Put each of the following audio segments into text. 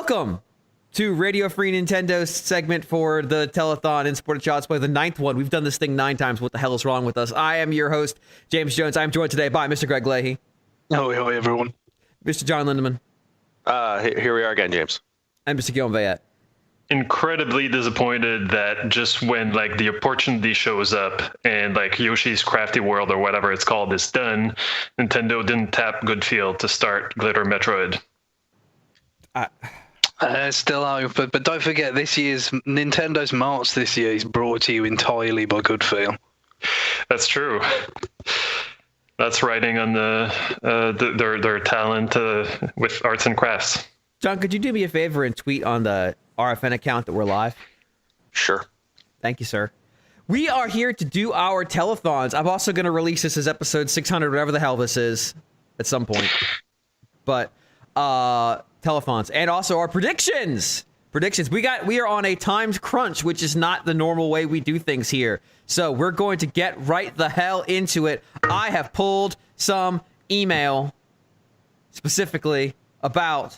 Welcome to Radio Free Nintendo's segment for the Telethon in Sport of Child's Play, the 9th one. We've done this thing 9 times. What the hell is wrong with us? I am your host, James Jones. I'm joined today by Mr. Greg Leahy. Hello, everyone. Mr. John Lindemann. Here we are again, James. And Mr. Guillaume Vayette. Incredibly disappointed that just when the opportunity shows up and Yoshi's Crafty World or whatever it's called is done, Nintendo didn't tap Goodfield to start Glitter Metroid. Still hope, but don't forget Nintendo's March this year is brought to you entirely by Goodfield. That's true. That's riding on their talent with arts and crafts. John, could you do me a favor and tweet on the RFN account that we're live? Sure. Thank you, sir. We are here to do our telethons. I'm also going to release this as episode 600, whatever the hell this is, at some point. But telethons and also our predictions. We are on a timed crunch, which is not the normal way we do things here. So we're going to get right the hell into it. I have pulled some email specifically about,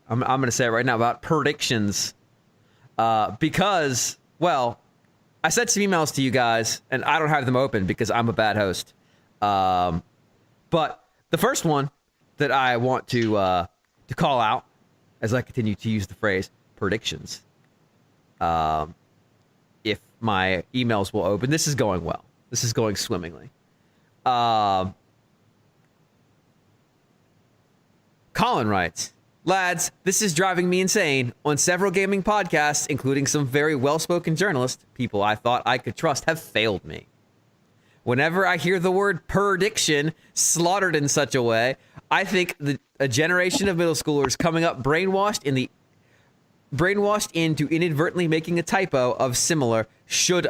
I'm going to say it right now, about predictions. Because, well, I sent some emails to you guys, and I don't have them open because I'm a bad host. But the first one that I want to call out, as I continue to use the phrase predictions, if my emails will open. This is going well. This is going swimmingly. Colin writes, lads, this is driving me insane. On several gaming podcasts, including some very well-spoken journalists, people I thought I could trust have failed me. Whenever I hear the word prediction slaughtered in such a way, I think a generation of middle schoolers coming up brainwashed into inadvertently making a typo of similar to should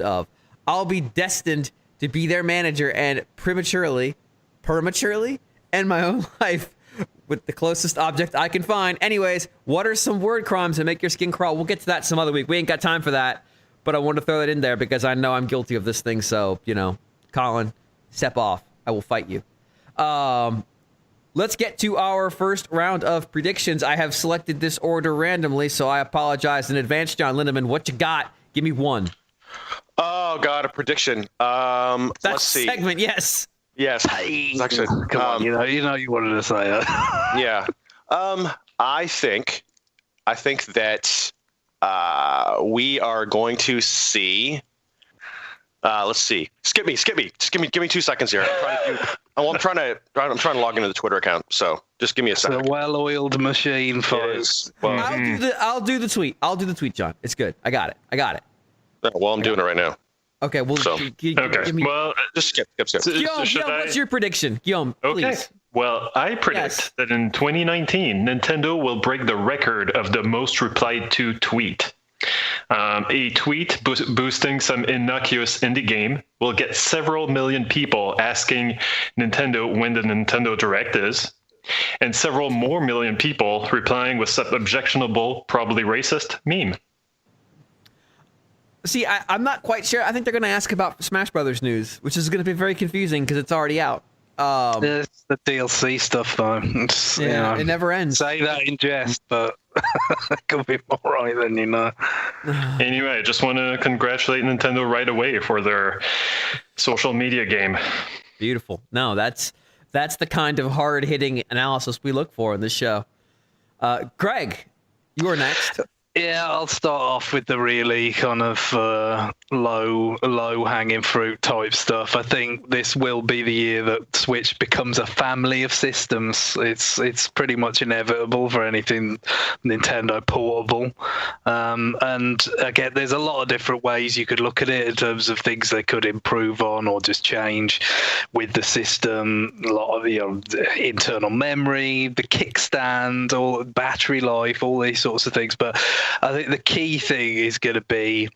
of. I'll be destined to be their manager and prematurely end my own life with the closest object I can find. Anyways, what are some word crimes that make your skin crawl? We'll get to that some other week. We ain't got time for that. But I want to throw it in there because I know I'm guilty of this thing. So, Colin, step off. I will fight you. Let's get to our first round of predictions. I have selected this order randomly, so I apologize in advance, John Lindemann. What you got? Give me one. Oh, God, a prediction. Let's see. Segment, yes. Yes. Actually, Come on, you wanted to say that. Yeah. I think that we are going to see. Let's see. Skip me. Just give me 2 seconds here. I'm trying to log into the Twitter account. So just give me a second. It's a well-oiled machine, folks. Well, I'll do the tweet. John. It's good. I got it. Well, I'm doing it right now. Okay. Well, give me. Well, just skip. Guillaume, what's your prediction? Guillaume, okay. Please. Well, I predict that in 2019, Nintendo will break the record of the most replied to tweet. A tweet boosting some innocuous indie game will get several million people asking Nintendo when the Nintendo Direct is, and several more million people replying with some objectionable, probably racist meme. See, I'm not quite sure. I think they're going to ask about Smash Brothers news, which is going to be very confusing because it's already out. It's the DLC stuff, though. It never ends. Say that in jest, but it could be more right than you know. Anyway, I just want to congratulate Nintendo right away for their social media game. Beautiful. No, that's the kind of hard-hitting analysis we look for in this show. Greg, you are next. Yeah, I'll start off with the really kind of low-hanging fruit type stuff. I think this will be the year that Switch becomes a family of systems. It's pretty much inevitable for anything Nintendo portable. And again, there's a lot of different ways you could look at it in terms of things they could improve on or just change with the system. A lot of the internal memory, the kickstand, all battery life, all these sorts of things. But I think the key thing is going to be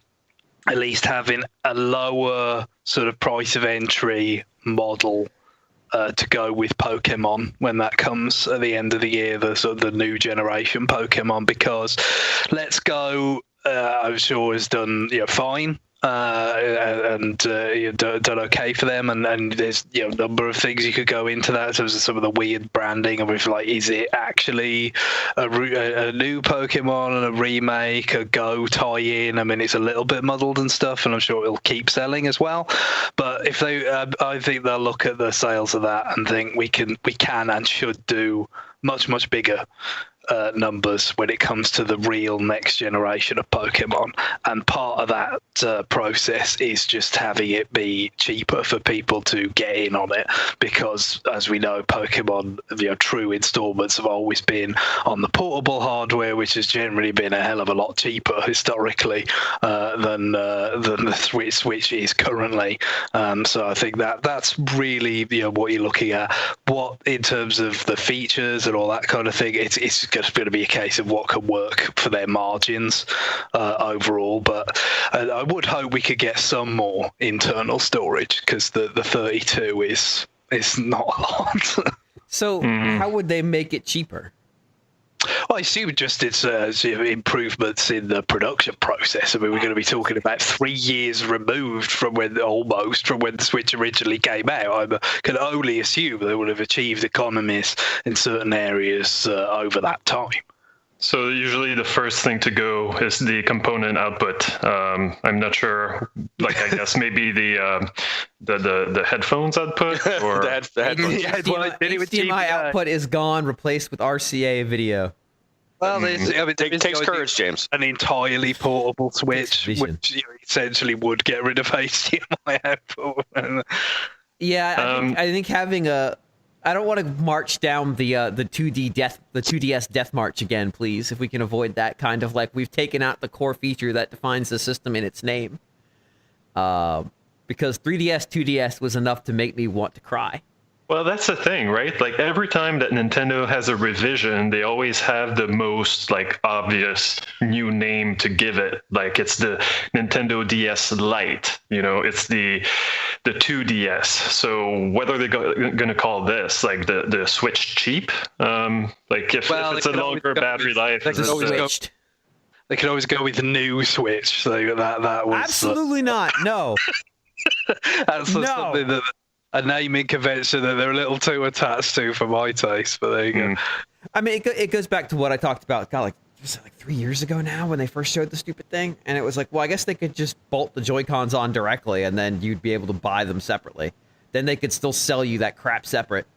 at least having a lower sort of price of entry model to go with Pokemon when that comes at the end of the year, the sort of the new generation Pokemon. Because Let's Go, I'm sure has done fine and done okay for them. And there's a number of things you could go into that in terms of some of the weird branding of like, is it actually a new Pokemon and a remake, a Go tie-in? I mean, it's a little bit muddled and stuff, and I'm sure it'll keep selling as well. But if they, I think they'll look at the sales of that and think we can and should do much bigger numbers when it comes to the real next generation of Pokemon, and part of that process is just having it be cheaper for people to get in on it, because as we know, Pokemon, true installments have always been on the portable hardware, which has generally been a hell of a lot cheaper historically than the Switch is currently. So I think that's really what you're looking at. What in terms of the features and all that kind of thing, it's just going to be a case of what can work for their margins overall. But I would hope we could get some more internal storage, because the 32 is not a lot. So how would they make it cheaper? Well, I assume just it's improvements in the production process. I mean, we're going to be talking about 3 years removed from when the Switch originally came out. I can only assume they would have achieved economies in certain areas over that time. So usually the first thing to go is the component output. I'm not sure. Like, I guess maybe the headphones output, or the headphones. HDMI output is gone, replaced with RCA video. Well, it takes courage, James. An entirely portable Switch, which essentially would get rid of HDMI output. Yeah, I think having a. I don't want to march down the 2DS death march again, please. If we can avoid that kind of, like, we've taken out the core feature that defines the system in its name. Because 3DS, 2DS was enough to make me want to cry. Well, that's the thing, right? Like, every time that Nintendo has a revision, they always have the most, like, obvious new name to give it. Like, it's the Nintendo DS Lite, it's the 2DS. So whether they're going to call this, like, the Switch cheap, like, if it's a longer battery life, they could always go with the new Switch. So that was absolutely not. No. That's something that. A naming convention that they're a little too attached to for my taste, but there you go. I mean, it goes back to what I talked about, God, was it like 3 years ago now when they first showed the stupid thing? And it was like, well, I guess they could just bolt the Joy-Cons on directly, and then you'd be able to buy them separately. Then they could still sell you that crap separate.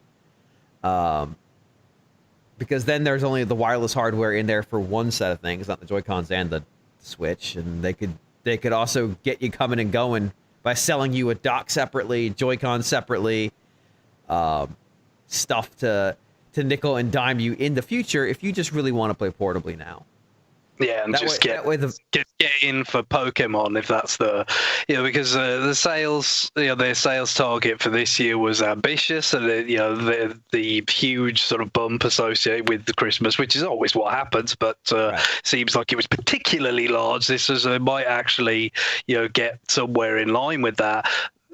Because then there's only the wireless hardware in there for one set of things, not the Joy-Cons and the Switch. And they could also get you coming and going by selling you a dock separately, Joy-Con separately, stuff to nickel and dime you in the future if you just really want to play portably now. Yeah, and get in for Pokemon if that's because the sales, their sales target for this year was ambitious, and the huge sort of bump associated with the Christmas, which is always what happens, but seems like it was particularly large. This is they might actually get somewhere in line with that.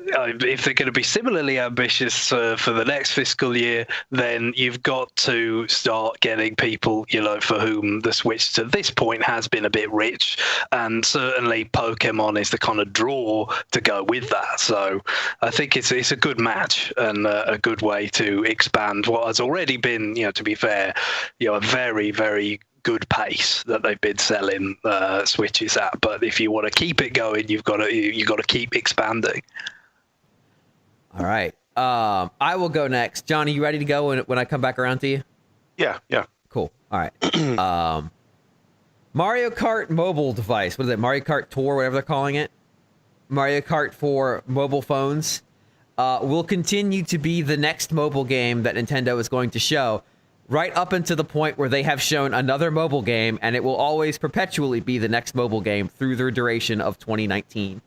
If they're going to be similarly ambitious for the next fiscal year, then you've got to start getting people, for whom the Switch to this point has been a bit rich, and certainly Pokemon is the kind of draw to go with that. So I think it's a good match and a good way to expand what has already been, to be fair, a very, very good pace that they've been selling Switches at. But if you want to keep it going, you've got to keep expanding. All right. I will go next. Johnny, you ready to go when I come back around to you? Yeah. Cool. All right. Mario Kart mobile device. What is it? Mario Kart Tour, whatever they're calling it. Mario Kart for mobile phones will continue to be the next mobile game that Nintendo is going to show, right up until the point where they have shown another mobile game, and it will always perpetually be the next mobile game through their duration of 2019.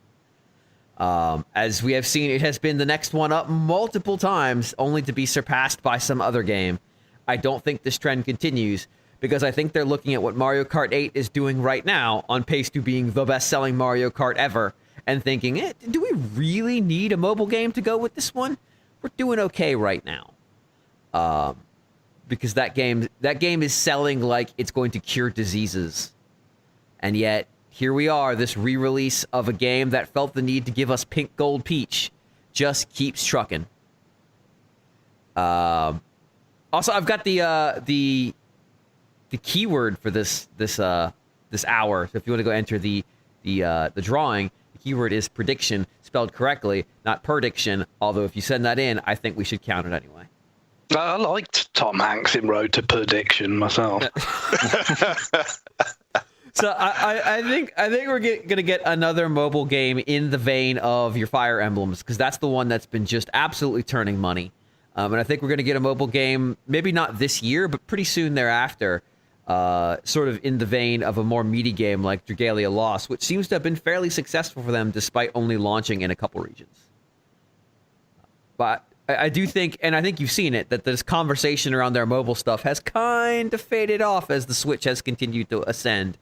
As we have seen, it has been the next one up multiple times, only to be surpassed by some other game. I don't think this trend continues, because I think they're looking at what Mario Kart 8 is doing right now, on pace to being the best-selling Mario Kart ever, and thinking, do we really need a mobile game to go with this one? We're doing okay right now. Because that game is selling like it's going to cure diseases. And yet, here we are, this re-release of a game that felt the need to give us Pink Gold Peach just keeps trucking. Also, I've got the keyword for this hour. So if you want to go enter the drawing, the keyword is prediction, spelled correctly, not prediction. Although if you send that in, I think we should count it anyway. I liked Tom Hanks in Road to Perdition myself. So I think we're gonna get another mobile game in the vein of your Fire Emblems, because that's the one that's been just absolutely turning money. And I think we're gonna get a mobile game, maybe not this year, but pretty soon thereafter, sort of in the vein of a more meaty game like Dragalia Lost, which seems to have been fairly successful for them despite only launching in a couple regions. But I do think, and I think you've seen it, that this conversation around their mobile stuff has kind of faded off as the Switch has continued to ascend.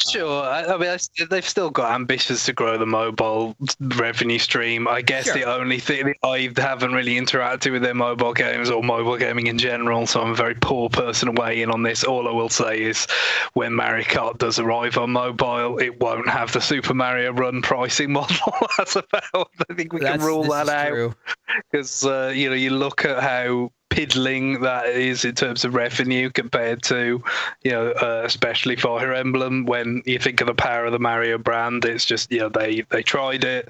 Sure. I mean, they've still got ambitions to grow the mobile revenue stream. I guess Sure. the only thing, I haven't really interacted with their mobile games or mobile gaming in general, so I'm a very poor person to weigh in on this. All I will say is when Mario Kart does arrive on mobile, it won't have the Super Mario Run pricing model. That's about, I think we can rule that out. Because, you look at how piddling that is in terms of revenue compared to, especially Fire Emblem. When you think of the power of the Mario brand, it's just, they tried it.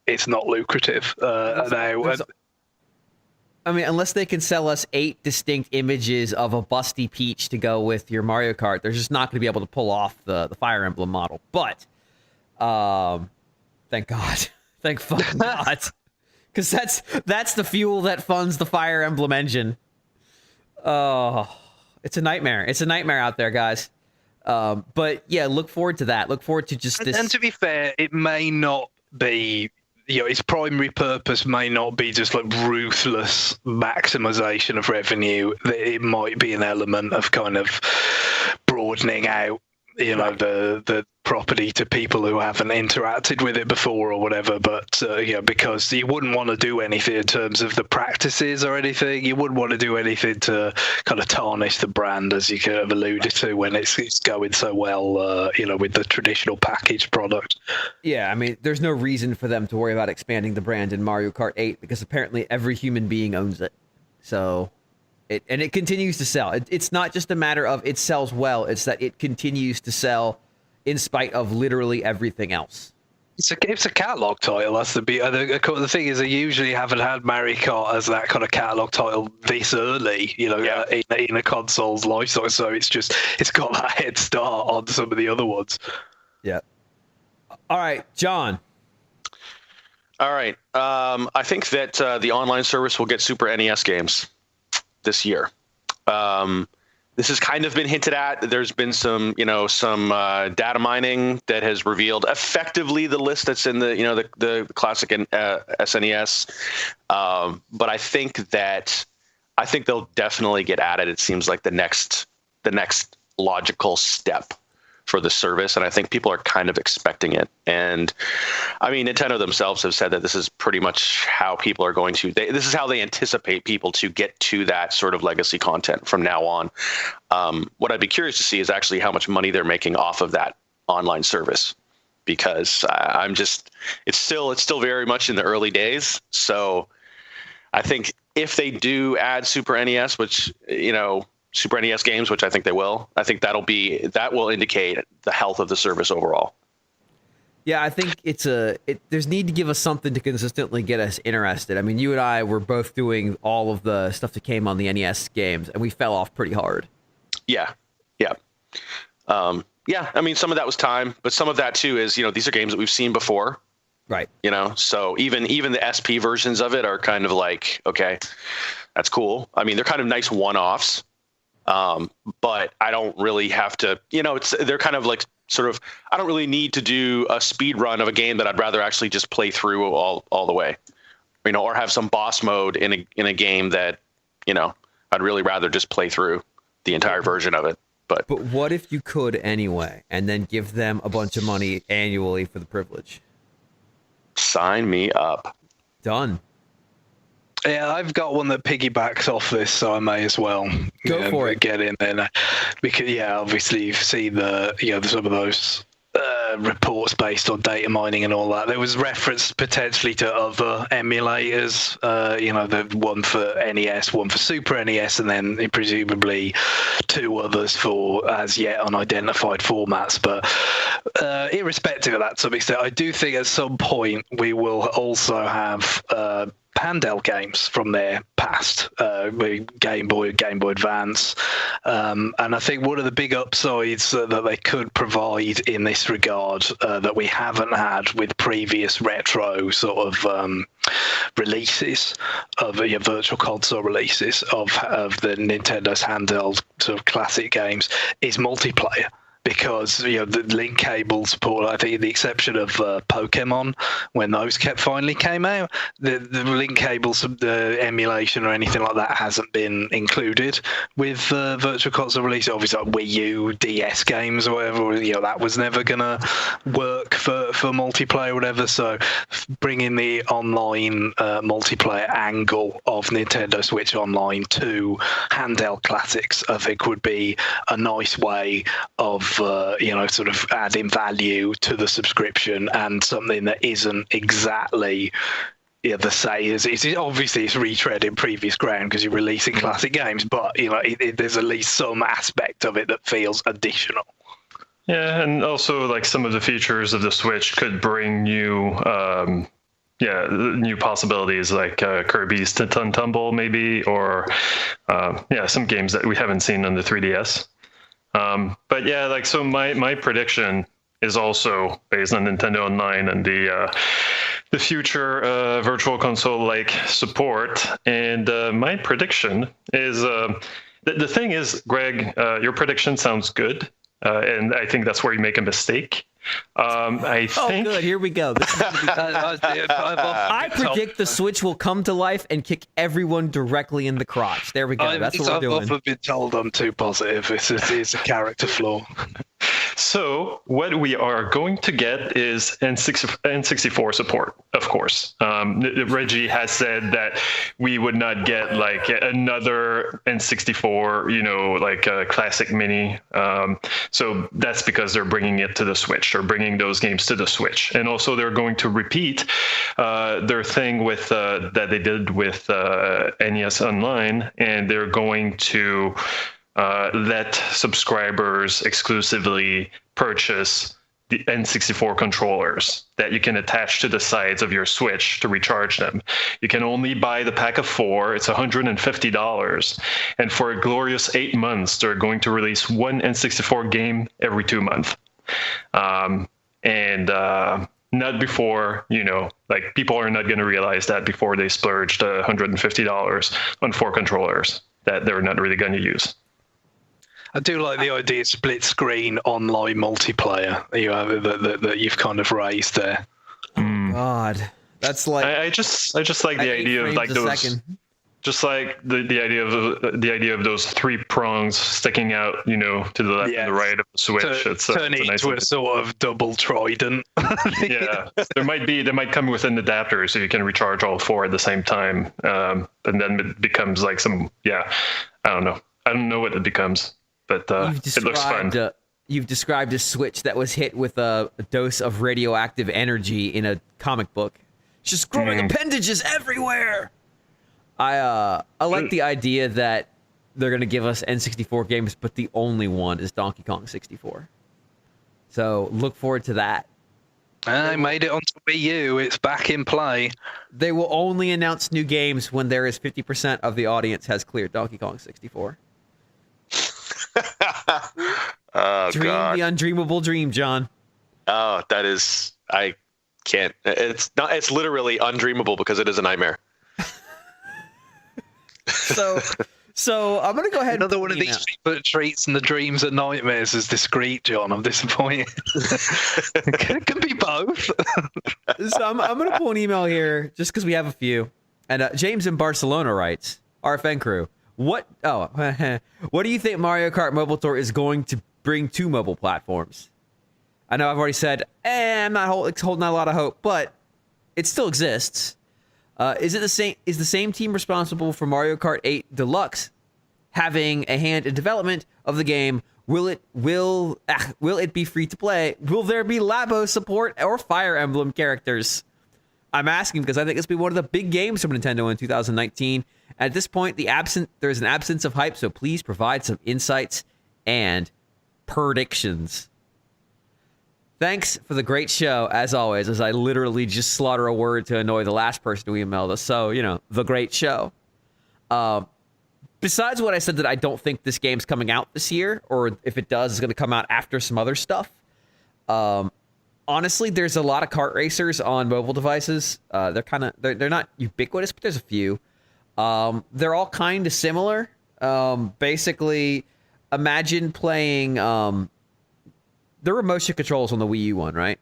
It's not lucrative now. I mean, unless they can sell us 8 distinct images of a busty Peach to go with your Mario Kart, they're just not going to be able to pull off the Fire Emblem model. But, thank God. Thank fucking God. Because that's the fuel that funds the Fire Emblem engine. Oh, it's a nightmare. It's a nightmare out there, guys. But yeah, look forward to that. Look forward to just this. And to be fair, it may not be, its primary purpose may not be just like ruthless maximization of revenue. It might be an element of kind of broadening out, the property to people who haven't interacted with it before or whatever. But because you wouldn't want to do anything in terms of the practices or anything. You wouldn't want to do anything to kind of tarnish the brand, as you kind of alluded to, when it's going so well, with the traditional packaged product. Yeah, I mean, there's no reason for them to worry about expanding the brand in Mario Kart 8 because apparently every human being owns it. So it continues to sell. It's not just a matter of it sells well, it's that it continues to sell in spite of literally everything else. It's a catalog title. That's the thing is, they usually haven't had Mario Kart as that kind of catalog title this early, in a console's life cycle. So it's got that head start on some of the other ones. Yeah. All right, John. All right. I think that the online service will get Super NES games this year. This has kind of been hinted at. There's been some data mining that has revealed effectively the list that's in the classic SNES. But I think they'll definitely get added. It seems like the next logical step for the service, and I think people are kind of expecting it. And I mean, Nintendo themselves have said that this is pretty much how people are going to. This is how they anticipate people to get to that sort of legacy content from now on. What I'd be curious to see is actually how much money they're making off of that online service, because it's still very much in the early days. So I think if they do add Super NES, which Super NES games, which I think they will, I think that will indicate the health of the service overall. Yeah, I think there's need to give us something to consistently get us interested. I mean, you and I were both doing all of the stuff that came on the NES games, and we fell off pretty hard. Yeah. I mean, some of that was time, but some of that too is, these are games that we've seen before. Right. So even the SP versions of it are kind of like, okay, that's cool. I mean, they're kind of nice one-offs. But I don't really have to, they're kind of like sort of, I don't really need to do a speed run of a game that I'd rather actually just play through all the way, or have some boss mode in a game that, I'd really rather just play through the entire version of it. But what if you could anyway, and then give them a bunch of money annually for the privilege? Sign me up. Done. Yeah, I've got one that piggybacks off this, so I may as well go for it. Get in there, because obviously you've seen some of those reports based on data mining and all that. There was reference potentially to other emulators, the one for NES, one for Super NES, and then presumably 2 others for as yet unidentified formats. But irrespective of that, to some extent, I do think at some point we will also have handheld games from their past, Game Boy Advance, and I think one of the big upsides that they could provide in this regard that we haven't had with previous retro sort of releases of virtual console releases of the Nintendo's handheld sort of classic games is multiplayer. Because the link cable support, I think, the exception of Pokemon, when those finally came out, the link cables, the emulation or anything like that hasn't been included with virtual console release. Obviously, like Wii U, DS games or whatever, that was never gonna work for multiplayer or whatever. So, bringing the online multiplayer angle of Nintendo Switch Online to handheld classics, I think, would be a nice way of sort of adding value to the subscription, and something that isn't exactly the same. It's obviously it's retreading previous ground because you're releasing classic games, but there's at least some aspect of it that feels additional. Yeah, and also like some of the features of the Switch could bring new possibilities, like Kirby's Titan Tumble maybe, or some games that we haven't seen on the 3DS. But yeah, like, so my prediction is also based on Nintendo Online and the future virtual console like support. And my prediction is the thing is, Greg, your prediction sounds good, and I think that's where you make a mistake. I think. Good. Here we go. This is I predict the Switch will come to life and kick everyone directly in the crotch. There we go. That's what we're doing. I've often been told I'm too positive. It's a character flaw. So what we are going to get is N64 support, of course. Reggie has said that we would not get like another N64, like a classic mini. So that's because they're bringing it to the Switch, or bringing those games to the Switch. And also they're going to repeat their thing with that they did with NES Online, and they're going to let subscribers exclusively purchase the N64 controllers that you can attach to the sides of your Switch to recharge them. You can only buy the pack of 4. It's $150. And for a glorious 8 months, they're going to release one N64 game every 2 months. Not before, like, people are not going to realize that before they splurged $150 on 4 controllers that they're not really going to use. I do like the idea of split screen online multiplayer that you've kind of raised there. God, that's like I just like the idea of like those, just like the idea of those 3 prongs sticking out, to the left and the right of the Switch. Turn it into a sort of double trident. Yeah, they might come with an adapter so you can recharge all 4 at the same time, and then it becomes like some I don't know what it becomes. But it looks fun. You've described a Switch that was hit with a dose of radioactive energy in a comic book. It's just growing appendages everywhere. I like the idea that they're going to give us N64 games, but the only one is Donkey Kong 64. So look forward to that. I made it onto Wii U. It's back in play. They will only announce new games when there is 50% of the audience has cleared Donkey Kong 64. Oh, dream God. The undreamable dream, John. Oh, that is, I can't. It's literally undreamable because it is a nightmare. So I'm gonna go ahead. Another one of these treats and the dreams and nightmares is discreet, John. I'm disappointed. It can be both. So I'm gonna pull an email here just because we have a few. And James in Barcelona writes, RFN crew, what do you think Mario Kart Mobile Tour is going to bring to mobile platforms? I know I've already said, I'm not holding out a lot of hope, but it still exists. Is the same team responsible for Mario Kart 8 Deluxe having a hand in development of the game, Will it be free to play? Will there be Labo support or Fire Emblem characters? I'm asking because I think this will be one of the big games from Nintendo in 2019. At this point, there's an absence of hype, so please provide some insights and predictions. Thanks for the great show, as always, as I literally just slaughter a word to annoy the last person who emailed us. So, the great show. Besides what I said that I don't think this game's coming out this year, or if it does, it's going to come out after some other stuff. Honestly, there's a lot of kart racers on mobile devices. They're not ubiquitous, but there's a few. They're all kind of similar. Basically, imagine playing. There were motion controls on the Wii U one, right?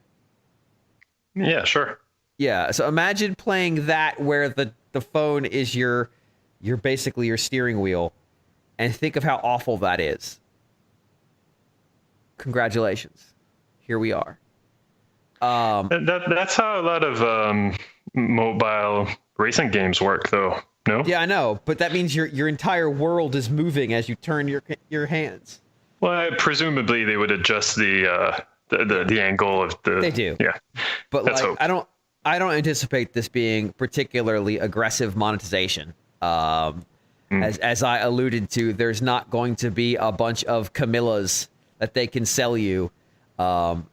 Yeah, sure. Yeah, so imagine playing that where the phone is your basically your steering wheel, and think of how awful that is. Congratulations. Here we are. That's how a lot of mobile racing games work, though. No? Yeah, I know, but that means your entire world is moving as you turn your hands. Well, presumably they would adjust the angle of the. They do. Yeah, but I don't anticipate this being particularly aggressive monetization. As I alluded to, there's not going to be a bunch of Camillas that they can sell you,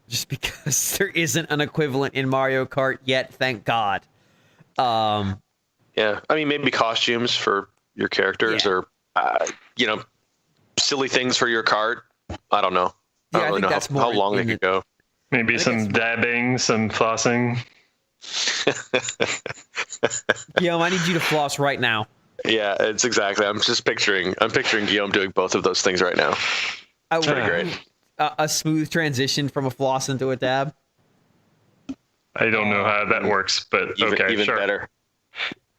just because there isn't an equivalent in Mario Kart yet. Thank God. Yeah, I mean, maybe costumes for your characters, or silly things for your cart. I don't know. I don't really know how long they could go. Maybe some dabbing, some flossing. Guillaume, I need you to floss right now. Yeah, it's exactly. I'm picturing Guillaume doing both of those things right now. It's pretty great. A smooth transition from a floss into a dab. I don't know how that works, but even sure. better.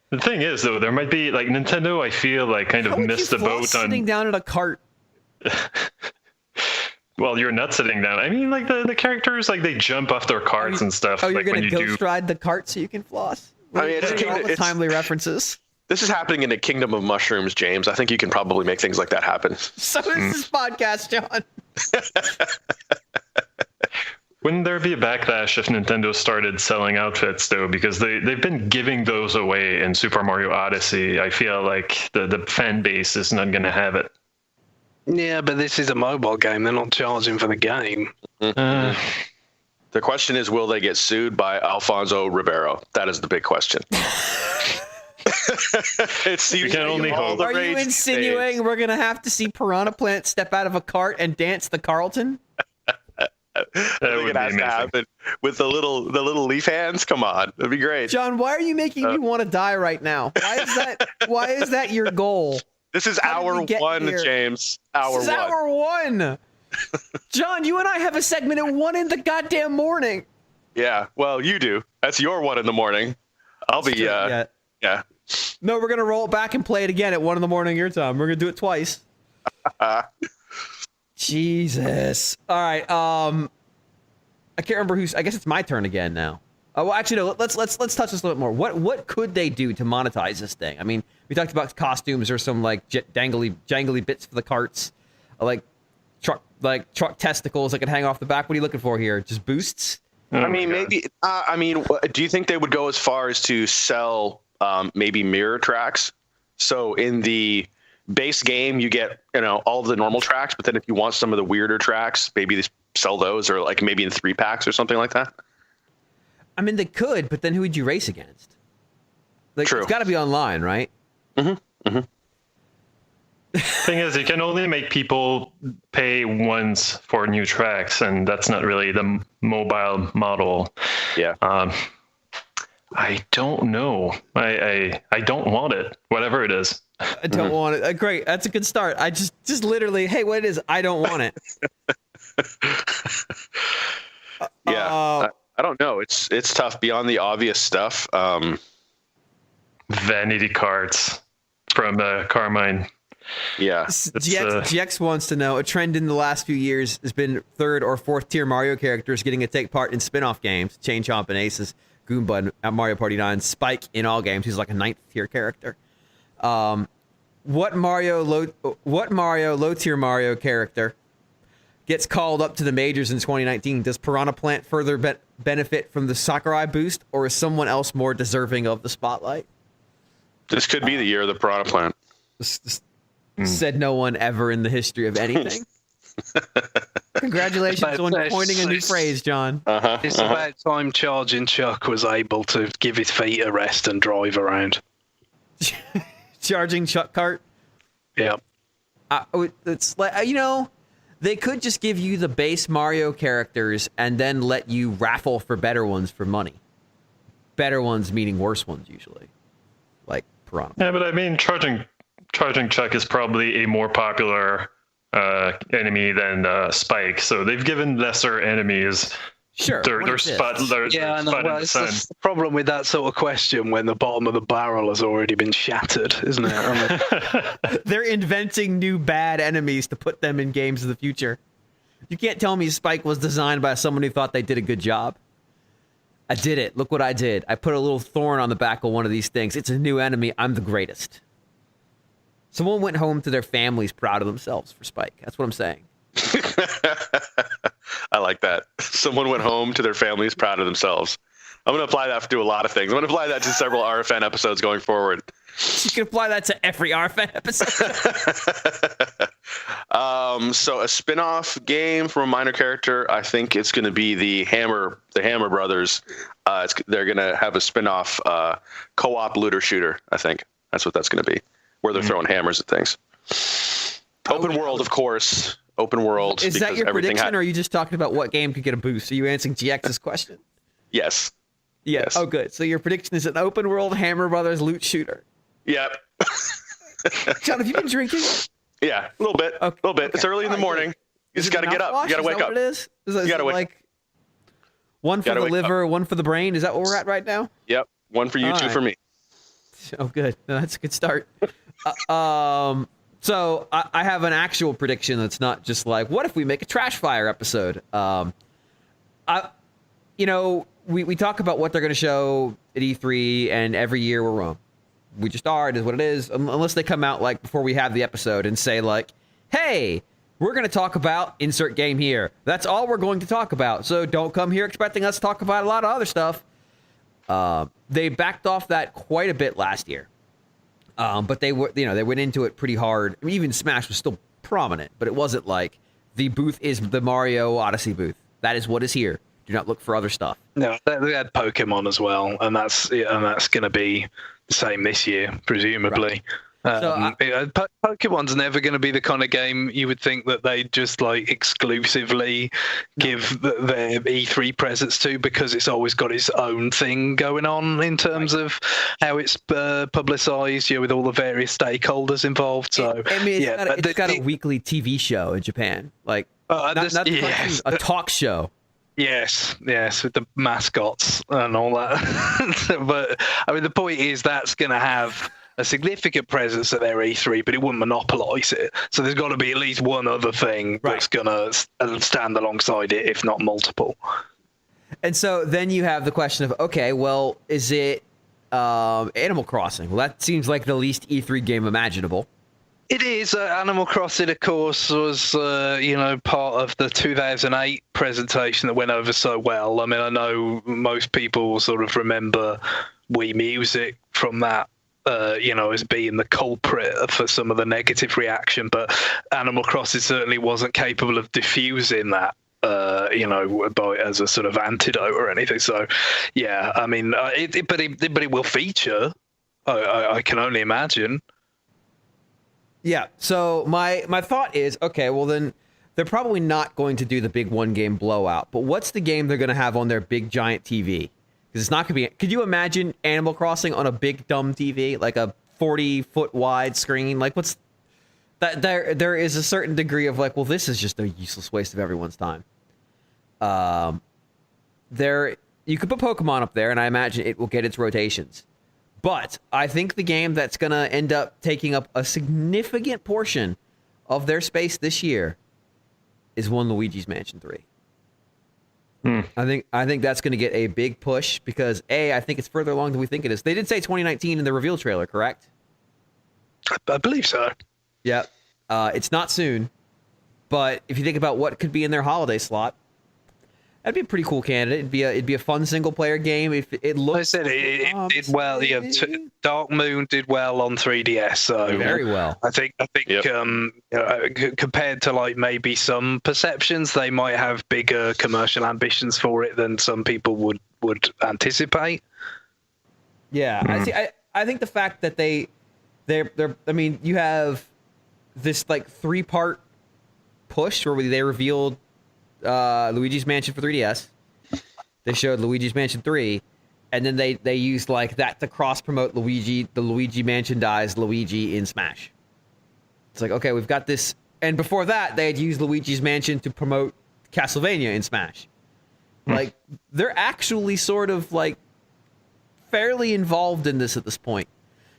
The thing is, though, there might be Nintendo. I feel kind of missed the boat on sitting down at a cart. Well, you're not sitting down. I mean, the characters, they jump off their carts and stuff. Oh, you're gonna ghost ride the cart so you can floss? I mean, it's timely references. This is happening in a kingdom of mushrooms, James. I think you can probably make things like that happen. So is this podcast, John. Wouldn't there be a backlash if Nintendo started selling outfits, though? Because they've been giving those away in Super Mario Odyssey. I feel like the fan base is not going to have it. Yeah, but this is a mobile game. They're not charging for the game. The question is, will they get sued by Alfonso Ribeiro? That is the big question. We can only hope. Are you insinuating we're going to have to see Piranha Plant step out of a cart and dance the Carlton? I think it has to happen with the little leaf hands. Come on, that'd be great. John, why are you making me want to die right now? Why is that your goal? This is hour one, here? James. Hour one. John, you and I have a segment at 1 in the goddamn morning. Yeah, well, you do. That's your 1 in the morning. I'll be yeah. No, we're gonna roll it back and play it again at 1 in the morning your time. We're gonna do it twice. Jesus. All right. I can't remember who's. I guess it's my turn again now. Well, actually, no. Let's touch this a little bit more. What could they do to monetize this thing? I mean, we talked about costumes or some jangly bits for the carts, like truck testicles that could hang off the back. What are you looking for here? Just boosts? I mean, maybe. Do you think they would go as far as to sell maybe mirror tracks? So in the base game, you get all the normal tracks, but then if you want some of the weirder tracks, maybe they sell those, or maybe in 3-packs or something like that. I mean, they could, but then who would you race against? True. It's got to be online, right? Thing is, you can only make people pay once for new tracks, and that's not really the mobile model. Yeah. I don't know. I don't want it, whatever it is. I don't want it. Great. That's a good start. I just literally, hey, what it is, I don't want it. Yeah. I don't know. It's tough beyond the obvious stuff. Vanity carts from Carmine. Yeah. GX wants to know, a trend in the last few years has been 3rd or 4th tier Mario characters getting to take part in spin-off games. Chain Chomp and Aces, Goomba at Mario Party 9, Spike in all games. He's like a 9th tier character. What Mario low tier Mario character gets called up to the majors in 2019, does Piranha Plant further benefit from the Sakurai boost, or is someone else more deserving of the spotlight? This could be the year of the Piranha Plant. Said no one ever in the history of anything. Congratulations on coining a new phrase, John. It's about time Charging Chuck was able to give his feet a rest and drive around. Charging Chuck cart? Yeah. It's like, they could just give you the base Mario characters and then let you raffle for better ones for money. Better ones meaning worse ones, usually. Like Piranha. Yeah, but I mean, Charging Chuck is probably a more popular enemy than Spike, so they've given lesser enemies their spot. Yeah, well, it's the problem with that sort of question when the bottom of the barrel has already been shattered, isn't it? I mean, they're inventing new bad enemies to put them in games of the future. You can't tell me Spike was designed by someone who thought they did a good job. I did it. Look what I did. I put a little thorn on the back of one of these things. It's a new enemy. I'm the greatest. Someone went home to their families proud of themselves for Spike. That's what I'm saying. I like that. Someone went home to their families proud of themselves. I'm going to apply that to a lot of things. I'm going to apply that to several RFN episodes going forward. You can apply that to every RFN episode. So a spin-off game from a minor character. I think it's going to be the Hammer Brothers. They're going to have a spin-off co-op looter shooter. I think that's what that's going to be, where they're throwing hammers at things. Open world, of course. Open world. Is that your prediction, or are you just talking about what game could get a boost? Are you answering GX's question? Yes. Yes. Oh, good. So your prediction is an open world Hammer Brothers loot shooter. Yep. John, have you been drinking? Yeah, a little bit. Okay. A little bit. Okay. It's early in the morning. You just got to get up. You got to wake up. What it is? You got to wake up. One for the liver, one for the brain. Is that what we're at right now? Yep. One for you, two for me. Oh, good. No, that's a good start. So I have an actual prediction that's not just like, what if we make a Trash Fire episode? We talk about what they're going to show at E3, and every year we're wrong. We just are. It is what it is. Unless they come out like before we have the episode and say like, hey, we're going to talk about insert game here. That's all we're going to talk about. So don't come here expecting us to talk about a lot of other stuff. They backed off that quite a bit last year. But they went into it pretty hard. I mean, even Smash was still prominent, but it wasn't like the booth is the Mario Odyssey booth. That is what is here. Do not look for other stuff. No, they had Pokemon as well, and that's going to be the same this year, presumably. Right. Pokemon's never going to be the kind of game you would think that they just like exclusively give their E3 presents to, because it's always got its own thing going on in terms of how it's publicized, with all the various stakeholders involved. So it's got a weekly TV show in Japan, like a talk show. Yes, with the mascots and all that. But I mean, the point is that's going to have a significant presence at their E3, but it wouldn't monopolize it. So there's got to be at least one other thing that's going to stand alongside it, if not multiple. And so then you have the question of, okay, well, is it Animal Crossing? Well, that seems like the least E3 game imaginable. It is. Animal Crossing, of course, was part of the 2008 presentation that went over so well. I mean, I know most people sort of remember Wii Music from that, as being the culprit for some of the negative reaction, but Animal Crossing certainly wasn't capable of diffusing that, as a sort of antidote or anything. So, yeah, I mean, but it will feature. I can only imagine. Yeah. So my thought is, okay, well then they're probably not going to do the big one game blowout. But what's the game they're going to have on their big giant TV? Because it's not going to be. Could you imagine Animal Crossing on a big dumb TV, like a 40-foot wide screen? Like, what's that? There is a certain degree of like, well, this is just a useless waste of everyone's time. You could put Pokemon up there, and I imagine it will get its rotations. But I think the game that's going to end up taking up a significant portion of their space this year is one Luigi's Mansion 3. I think that's going to get a big push because, I think it's further along than we think it is. They did say 2019 in the reveal trailer, correct? I believe so. Yeah. It's not soon. But if you think about what could be in their holiday slot, that'd be a pretty cool candidate. It'd be a fun single player game. If it looks, I said it did well. Yeah, Dark Moon did well on 3DS. So very well. I think compared to like maybe some perceptions, they might have bigger commercial ambitions for it than some people would anticipate. Yeah, I think the fact that they're I mean, you have this like 3-part push where they revealed Luigi's Mansion for 3DS. They showed Luigi's Mansion 3, and then they used like that to cross promote the Luigi Mansion Luigi in Smash. It's like, okay, we've got this, and before that they had used Luigi's Mansion to promote Castlevania in Smash. Like, they're actually sort of like fairly involved in this at this point.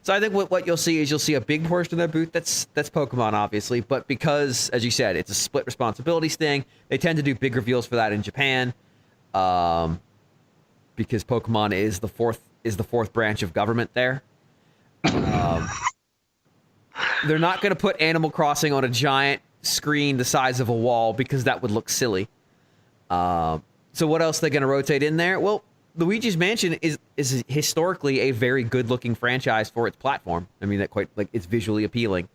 So I think what you'll see is a big portion of their booth that's Pokemon, obviously, but because, as you said, it's a split responsibilities thing, they tend to do big reveals for that in Japan, because Pokemon is the fourth branch of government there. They're not going to put Animal Crossing on a giant screen the size of a wall because that would look silly. So what else are they going to rotate in there? Well, Luigi's Mansion is historically a very good-looking franchise for its platform. I mean, it's visually appealing.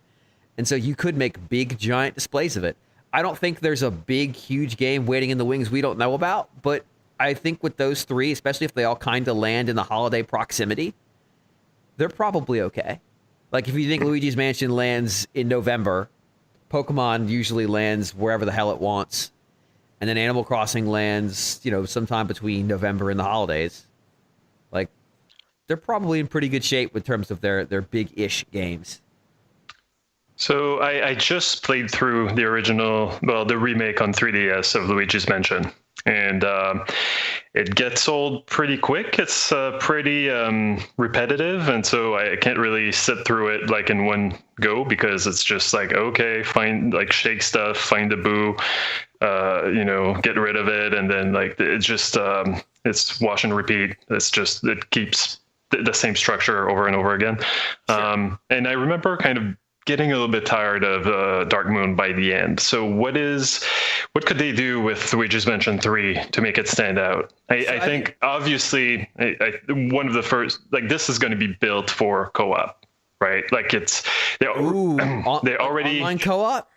And so you could make big, giant displays of it. I don't think there's a big, huge game waiting in the wings we don't know about, but I think with those three, especially if they all kind of land in the holiday proximity, they're probably okay. Like, if you think Luigi's Mansion lands in November, Pokemon usually lands wherever the hell it wants. And then Animal Crossing lands, sometime between November and the holidays. Like, they're probably in pretty good shape in terms of their big-ish games. So I just played through the remake on 3DS of Luigi's Mansion. And it gets old pretty quick. It's pretty repetitive. And so I can't really sit through it like in one go because it's just like, okay, shake stuff, find the boo, get rid of it. And then like, it's just, it's wash and repeat. It keeps the same structure over and over again. Sure. And I remember kind of getting a little bit tired of Dark Moon by the end. So what could they do with Luigi's Mansion 3 to make it stand out? I think obviously one of the first, like, this is going to be built for co-op, right? Like they already online co-op.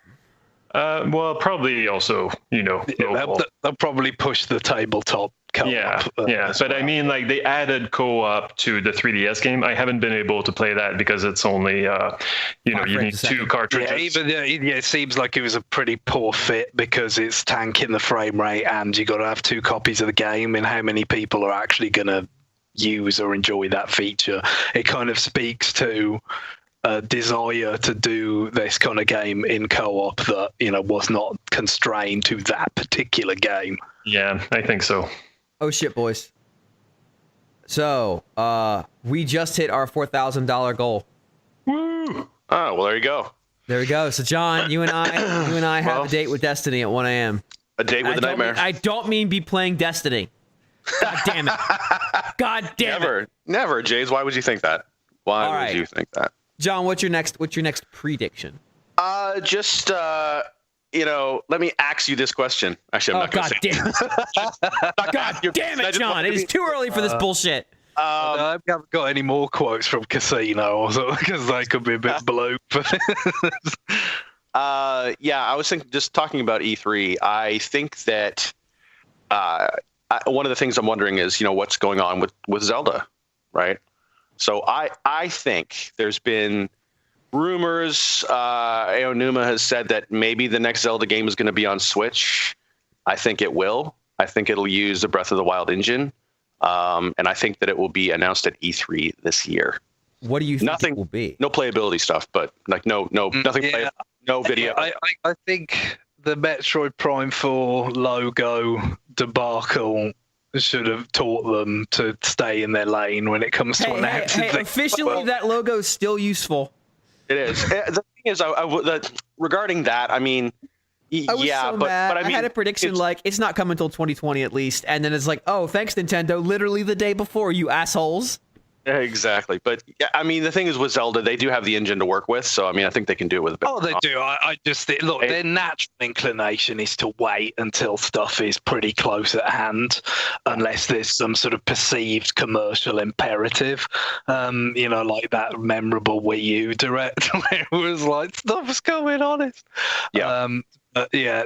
Well, probably also, they'll probably push the tabletop co-op. Yeah. But I mean, like, they added co-op to the 3DS game. I haven't been able to play that because it's only, you need 2 cartridges. It seems like it was a pretty poor fit because it's tanking the frame rate and you got to have 2 copies of the game. And how many people are actually going to use or enjoy that feature? It kind of speaks to a desire to do this kind of game in co-op that was not constrained to that particular game. Yeah, I think so. Oh shit, boys! So we just hit our $4,000 goal. Woo! Oh well, there you go. There we go. So John, you and I have a date with Destiny at 1 a.m. A date with a nightmare. I don't mean be playing Destiny. God damn it! God damn it! Never, Jays. Why would you think that? Why would you think that? John, what's your next prediction? Let me ask you this question. Actually, I'm not going to say damn it. God damn it, John. It is too early for this bullshit. I haven't got any more quotes from Casino because they could be a bit bloke. I was thinking, just talking about E3, I think that one of the things I'm wondering is, what's going on with Zelda, right? So I think there's been rumors. Aonuma has said that maybe the next Zelda game is going to be on Switch. I think it will. I think it'll use the Breath of the Wild engine. And I think that it will be announced at E3 this year. What do you think it will be? No playability stuff, but like nothing. Yeah, no video. I think the Metroid Prime 4 logo debacle should have taught them to stay in their lane when it comes to announcing things. Officially, that logo is still useful. It is. The thing is, regarding that, I mean, I was so mad. I had a prediction like it's not coming until 2020 at least, and then it's like, oh, thanks Nintendo, literally the day before, you assholes. Exactly. But yeah, I mean, the thing is with Zelda, they do have the engine to work with. So, I mean, I think they can do it with a bit. Oh, they do. I just think, look, their natural inclination is to wait until stuff is pretty close at hand, unless there's some sort of perceived commercial imperative. Like that memorable Wii U Direct where it was like, stuff's coming on it. Yeah.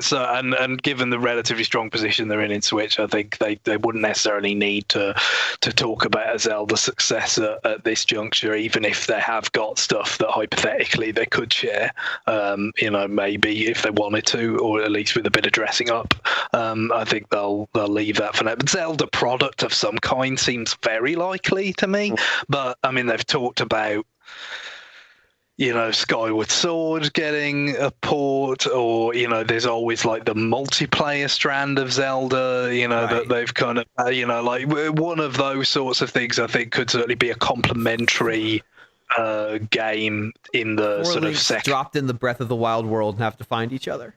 So and given the relatively strong position they're in Switch, I think they wouldn't necessarily need to talk about a Zelda successor at this juncture, even if they have got stuff that hypothetically they could share. Maybe if they wanted to, or at least with a bit of dressing up. I think they'll leave that for now. But Zelda product of some kind seems very likely to me. But I mean, they've talked about Skyward Sword getting a port, or there's always like the multiplayer strand of Zelda, right. That they've kind of like one of those sorts of things. I think could certainly be a complementary game in the or sort of second. Dropped in the Breath of the Wild world and have to find each other.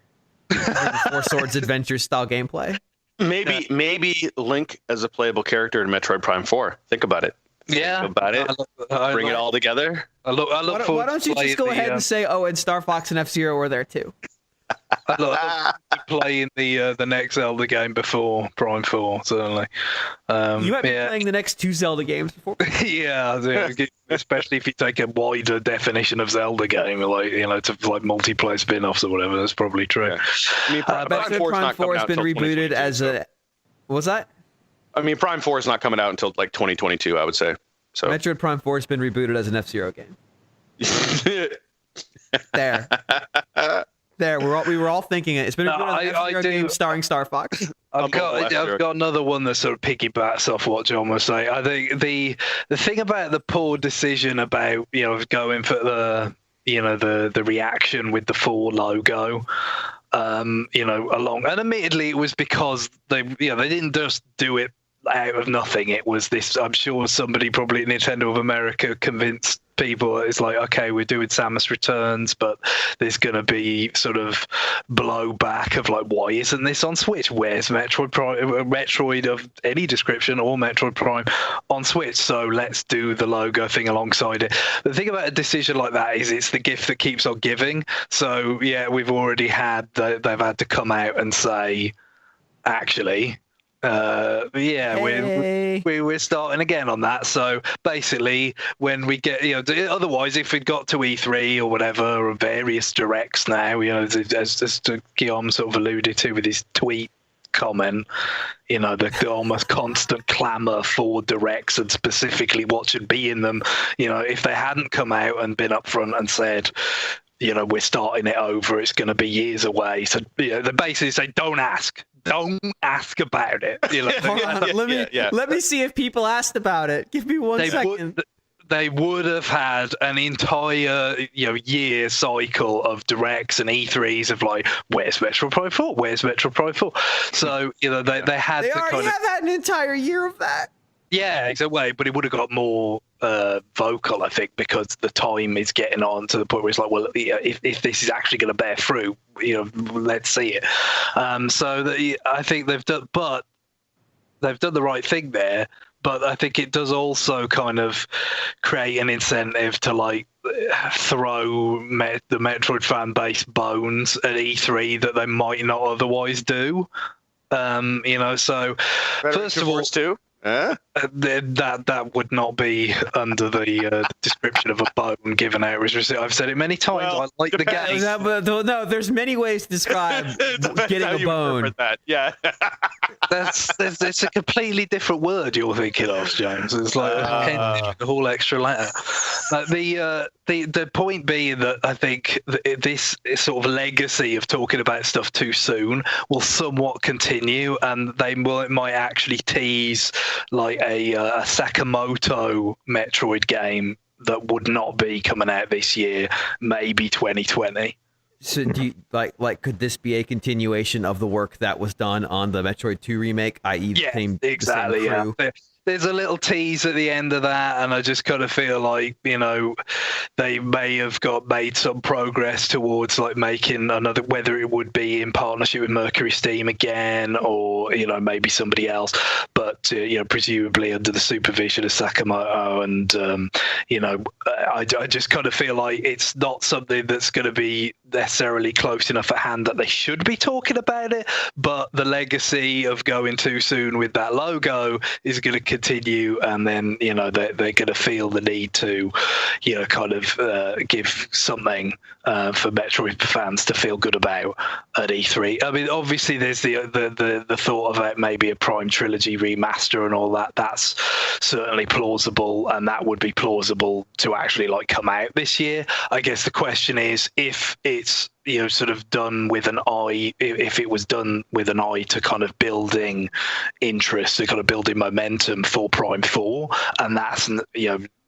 Four Swords Adventure style gameplay. Maybe Link as a playable character in Metroid Prime 4. Think about it. Yeah, about it. Bring it all together. I look why don't you just go ahead and say, and Star Fox and F-Zero were there too? I look playing the next Zelda game before Prime 4, certainly. You might be playing the next 2 Zelda games before. Yeah, especially if you take a wider definition of Zelda game, to like multiplayer spin-offs or whatever. That's probably true. Yeah. I mean, Prime 4 has been rebooted as a. What was that? I mean, Prime 4 is not coming out until like 2022, I would say. So Metroid Prime 4 has been rebooted as an F-Zero game. There. We were all thinking it. It's been rebooted as an F-Zero game starring Star Fox. I've got another one that sort of piggybacks off what John was saying. I think the thing about the poor decision about going for the reaction with the 4 logo. Along, and admittedly, it was because they didn't just do it out of nothing. It was this. I'm sure somebody, probably at Nintendo of America, convinced people it's like, okay, we're doing Samus Returns, but there's going to be sort of blowback of like, why isn't this on Switch? Where's Metroid of any description, or Metroid Prime on Switch? So let's do the logo thing alongside it. The thing about a decision like that is it's the gift that keeps on giving. So yeah, we've already had they've had to come out and say, actually, we're starting again on that. So basically, when we get, otherwise, if it got to E3 or whatever, or various directs now, as Guillaume sort of alluded to with his tweet comment, the almost constant clamor for directs and specifically what should be in them. If they hadn't come out and been upfront and said, we're starting it over, it's going to be years away. So they basically say, don't ask about it. Hold on, let me see if people asked about it. Give me one second. They would have had an entire year cycle of directs and E3s of like, where's Metroid Prime 4? Where's Metroid Prime 4? So they had they to already have had an entire year of that. Yeah, exactly. But it would have got more vocal, I think, because the time is getting on to the point where it's like, well, if this is actually going to bear fruit, let's see it. I think they've done the right thing there. But I think it does also kind of create an incentive to like throw the Metroid fan base bones at E3 that they might not otherwise do. So first of all, too. That would not be under the description of a bone given out as receipt. I've said it many times. Well, I like the game. No, there's many ways to describe getting a bone. That. Yeah. It's a completely different word you're thinking of, James. It's like a whole extra letter. The point being that I think this this sort of legacy of talking about stuff too soon will somewhat continue, and might actually tease like a Sakamoto Metroid game that would not be coming out this year, maybe 2020. So do you, like could this be a continuation of the work that was done on the Metroid 2 remake, i.e. the same crew? there's a little tease at the end of that, and I just kind of feel like, they may have made some progress towards like making another, whether it would be in partnership with Mercury Steam again, or maybe somebody else, but presumably under the supervision of Sakamoto, and I just kind of feel like it's not something that's going to be necessarily close enough at hand that they should be talking about it, but the legacy of going too soon with that logo is going to continue, and then they're going to feel the need to kind of give something for Metroid fans to feel good about at E3. I mean, obviously there's the thought of maybe a Prime Trilogy remaster and all that. That's certainly plausible, and that would be plausible to actually like come out this year. I guess the question is if it's sort of done with an eye, if it was done with an eye to kind of building interest, to kind of building momentum for Prime 4, and that's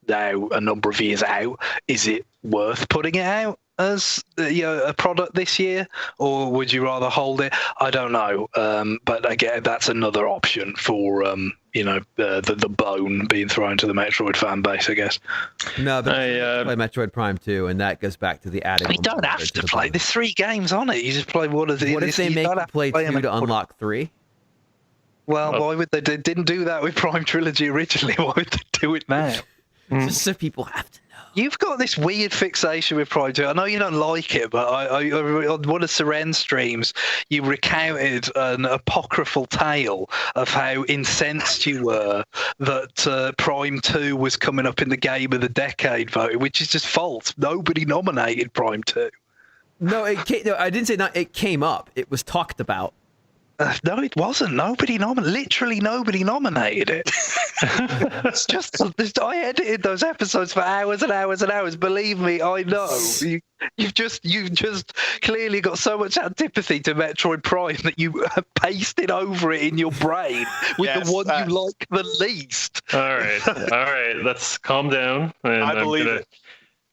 now a number of years out, is it worth putting it out as a product this year, or would you rather hold it? I don't know, but again, that's another option for the bone being thrown to the Metroid fan base, I guess. No, but play Metroid Prime 2, and that goes back to the adding. You don't have to play. There's 3 games on it. You just play one of the. What if they make you play 2 to unlock 3? Well, why would they didn't do that with Prime Trilogy originally? Why would they do it now? Just so people have to know. You've got this weird fixation with Prime 2. I know you don't like it, but on one of Seren's streams, you recounted an apocryphal tale of how incensed you were that Prime 2 was coming up in the Game of the Decade vote, which is just false. Nobody nominated Prime 2. No, I didn't say not. It came up. It was talked about. No, it wasn't. Literally nobody nominated it. It's just, I edited those episodes for hours and hours and hours. Believe me, I know. You've just clearly got so much antipathy to Metroid Prime that you have pasted over it in your brain with the one you like the least. All right. Let's calm down. And I believe it.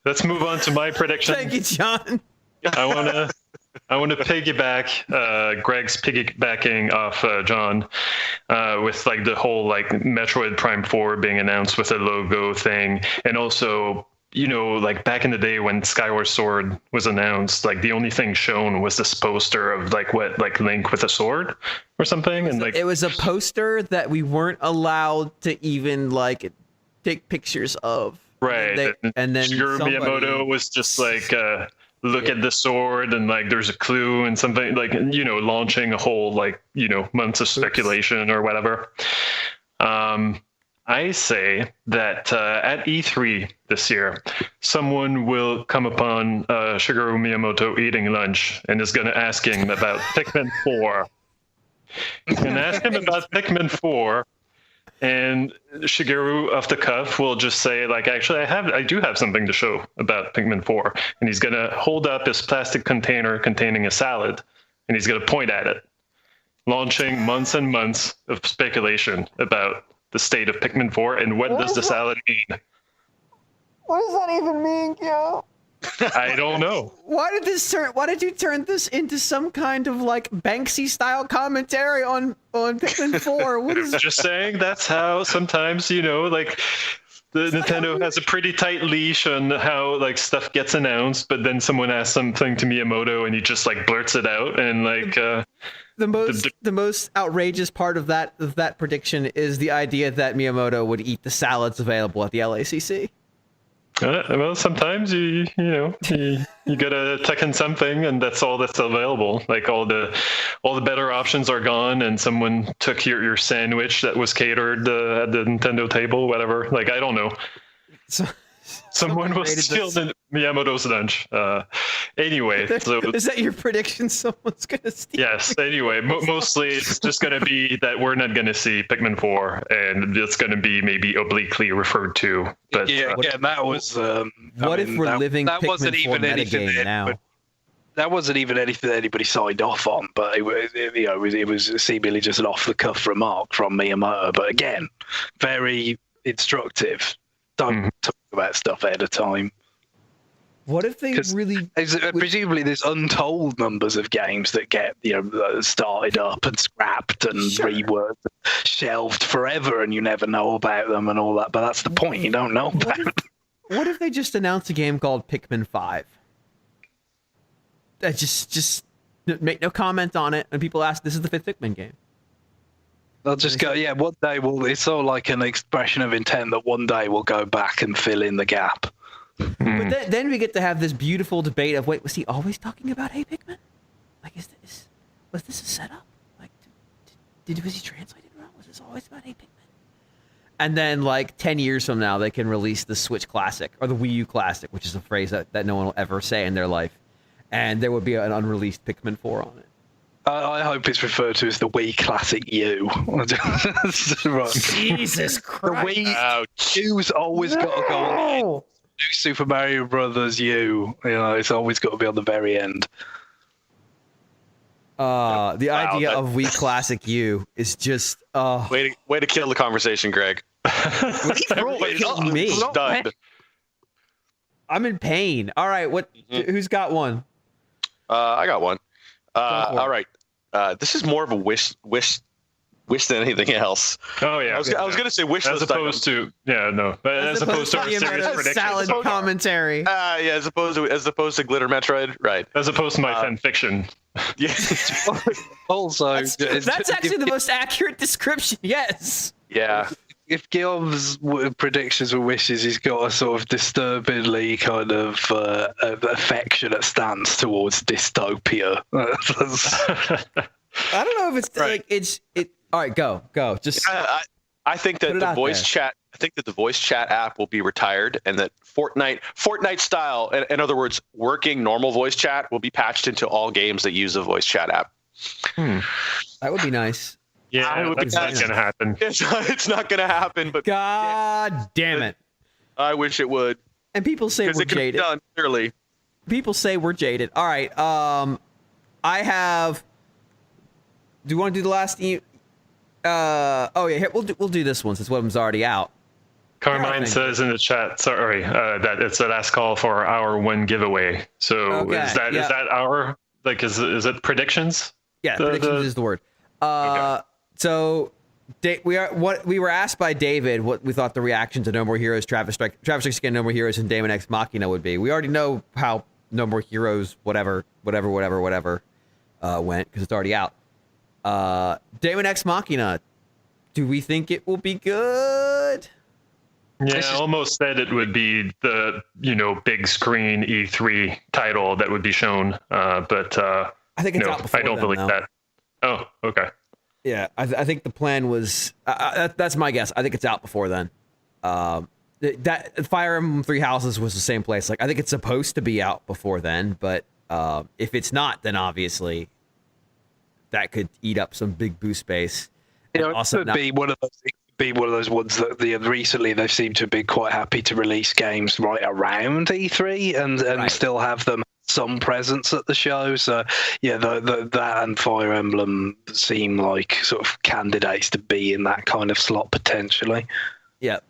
Let's move on to my prediction. Thank you, John. I want to piggyback Greg's piggybacking off John with like the whole like Metroid Prime 4 being announced with a logo thing, and also like back in the day when Skyward Sword was announced, like the only thing shown was this poster of like Link with a sword or something, and like it was a poster that we weren't allowed to even like take pictures of. Right, and then Shigeru Miyamoto was just like. Look at the sword, and like there's a clue and something like launching a whole like months of speculation or whatever. I say that at E3 this year, someone will come upon Shigeru Miyamoto eating lunch and is going to ask him about Pikmin 4. And ask him about Pikmin 4. And Shigeru, off the cuff, will just say, like, actually, I do have something to show about Pikmin 4. And he's going to hold up his plastic container containing a salad, and he's going to point at it, launching months and months of speculation about the state of Pikmin 4 and what does the salad mean. What does that even mean, Gil? I don't know. Why did you turn this into some kind of like Banksy style commentary on Pikmin 4? What is just saying that's how sometimes like the Nintendo has a pretty tight leash on how like stuff gets announced, but then someone asks something to Miyamoto and he just like blurts it out, and like the most outrageous part of that prediction is the idea that Miyamoto would eat the salads available at the LACC. Well, sometimes you gotta tuck in something, and that's all that's available. Like all the better options are gone, and someone took your sandwich that was catered at the Nintendo table, whatever. Like I don't know. Someone will steal Miyamoto's lunch. Anyway, so is that your prediction? Someone's gonna steal. Yes. Anyway, mostly it's just gonna be that we're not gonna see Pikmin 4, and it's gonna be maybe obliquely referred to. But that was. What if we're living that Pikmin wasn't 4 even anything now? That wasn't even anything that anybody signed off on, but it was seemingly just an off-the-cuff remark from Miyamoto. But again, very instructive. Don't talk about stuff ahead of time. What if they really? Presumably, there's untold numbers of games that get started up and scrapped and reworked, shelved forever, and you never know about them and all that. But that's the point; you don't know about them. What if they just announced a game called Pikmin 5? That just make no comment on it, and people ask, "This is the 5th Pikmin game." They'll just go, yeah. One day it's sort of like an expression of intent that one day we'll go back and fill in the gap. But then we get to have this beautiful debate of, wait, was he always talking about Hey Pikmin? Like, was this a setup? Like, was he translated wrong? Was this always about Hey Pikmin? And then, like, 10 years from now, they can release the Switch Classic, or the Wii U Classic, which is a phrase that no one will ever say in their life. And there would be an unreleased Pikmin 4 on it. I hope it's referred to as the Wii Classic U. Right. Jesus Christ. The Wii U's always got to go on. New Super Mario Brothers U. It's always got to be on the very end. The idea of Wii Classic U is just way to kill the conversation, Greg. Me. Done. I'm in pain. All right, who's got one? I got one. All right. This is more of a wish than anything else. Oh yeah. I was going to say wish as opposed to as opposed to our serious predictions. Salad commentary. As opposed to Glitter Metroid, right? As opposed to my fan fiction. Yeah. Also, that's actually the most accurate description. Yes. Yeah. If Guillaume's predictions were wishes, he's got a sort of disturbingly kind of affectionate stance towards dystopia. I don't know if it's right. All right, go. Just I think that the voice chat. I think that the voice chat app will be retired, and that Fortnite style, in other words, working normal voice chat, will be patched into all games that use a voice chat app. That would be nice. Yeah, that's not going to happen. It's not going to happen, but God damn it! I wish it would. And people say we're jaded. Done, clearly. People say we're jaded. All right. I have. Do you want to do the last? Here, we'll do this one since one of them's already out. Carmine says in the chat, sorry, that it's the last call for our one giveaway. So is that our is it predictions? Yeah, predictions is the word. Okay. So we were asked by David what we thought the reaction to No More Heroes, Travis Strikes Again, No More Heroes, and Daemon X Machina would be. We already know how No More Heroes, whatever went because it's already out. Daemon X Machina, do we think it will be good? Yeah, I almost said it would be the big screen E3 title that would be shown, but I think it's out before I don't believe that. Oh, okay. Yeah, I think the plan was that's my guess. I think it's out before then. That Fire Emblem Three Houses was the same place. Like I think it's supposed to be out before then, but if it's not, then obviously that could eat up some big boost space. It could be one of those ones that recently they seem to be quite happy to release games right around E3 and still have them some presence at the show. So yeah, that and Fire Emblem seem like sort of candidates to be in that kind of slot potentially. Yeah.